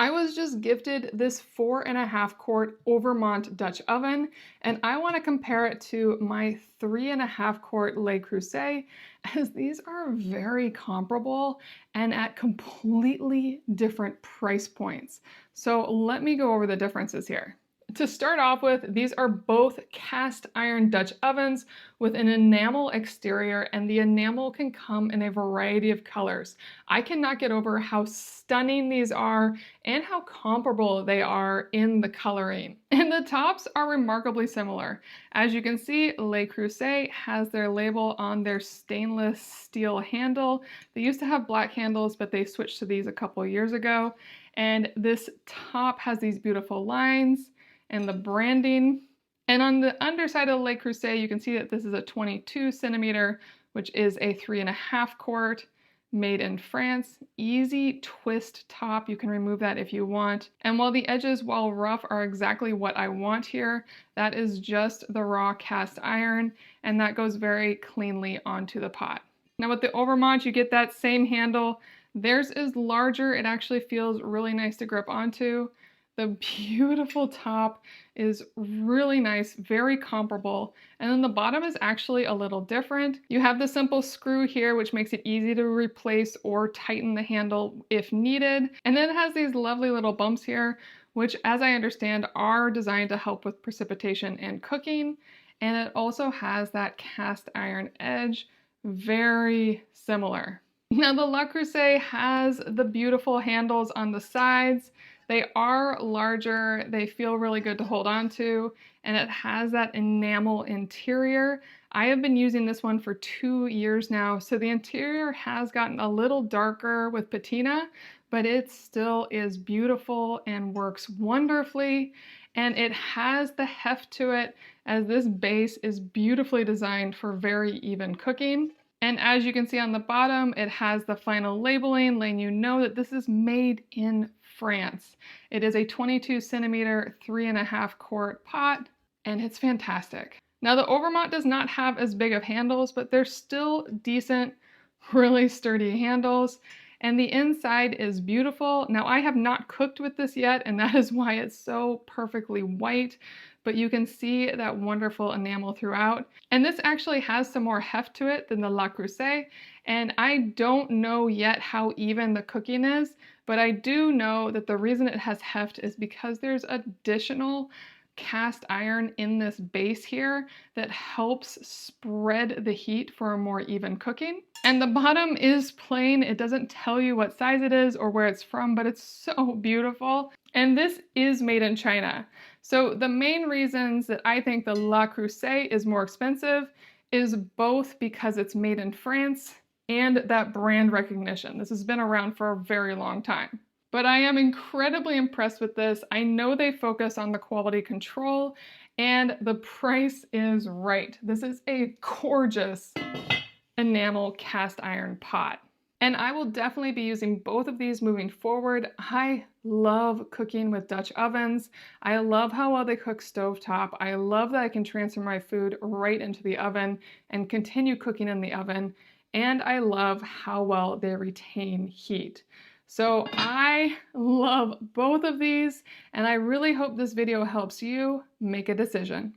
I was just gifted this 4.5 quart Overmont Dutch oven, and I want to compare it to my 3.5 quart Le Creuset, as these are very comparable and at completely different price points. So let me go over the differences here. To start off with, these are both cast iron Dutch ovens with an enamel exterior, and the enamel can come in a variety of colors. I cannot get over how stunning these are and how comparable they are in the coloring. And the tops are remarkably similar. As you can see, Le Creuset has their label on their stainless steel handle. They used to have black handles, but they switched to these a couple years ago. And this top has these beautiful lines and the branding. And on the underside of the Le Creuset, you can see that this is a 22 centimeter, which is a 3.5 quart, made in France. Easy twist top. You can remove that if you want. And while the edges, while rough, are exactly what I want here, that is just the raw cast iron, and that goes very cleanly onto the pot. Now with the Overmont, you get that same handle. Theirs is larger. It actually feels really nice to grip onto. The beautiful top is really nice, very comparable. And then the bottom is actually a little different. You have the simple screw here, which makes it easy to replace or tighten the handle if needed. And then it has these lovely little bumps here, which, as I understand, are designed to help with precipitation and cooking. And it also has that cast iron edge, very similar. Now the Le Creuset has the beautiful handles on the sides. They are larger, they feel really good to hold on to, and it has that enamel interior. I have been using this one for 2 years now, so the interior has gotten a little darker with patina, but it still is beautiful and works wonderfully. And it has the heft to it, as this base is beautifully designed for very even cooking. And as you can see on the bottom, it has the final labeling letting you know that this is made in France. It is a 22 centimeter, 3.5 quart pot, and it's fantastic. Now the Overmont does not have as big of handles, but they're still decent, really sturdy handles. And the inside is beautiful. Now I have not cooked with this yet, and that is why it's so perfectly white, but you can see that wonderful enamel throughout. And this actually has some more heft to it than the Le Creuset, and I don't know yet how even the cooking is, but I do know that the reason it has heft is because there's additional cast iron in this base here that helps spread the heat for a more even cooking. And the bottom is plain. It doesn't tell you what size it is or where it's from, but it's so beautiful. And this is made in China. So the main reasons that I think the Le Creuset is more expensive is both because it's made in France and that brand recognition. This has been around for a very long time. But I am incredibly impressed with this. I know they focus on the quality control, and the price is right. This is a gorgeous enamel cast iron pot. And I will definitely be using both of these moving forward. I love cooking with Dutch ovens. I love how well they cook stovetop. I love that I can transfer my food right into the oven and continue cooking in the oven. And I love how well they retain heat. So I love both of these, and I really hope this video helps you make a decision.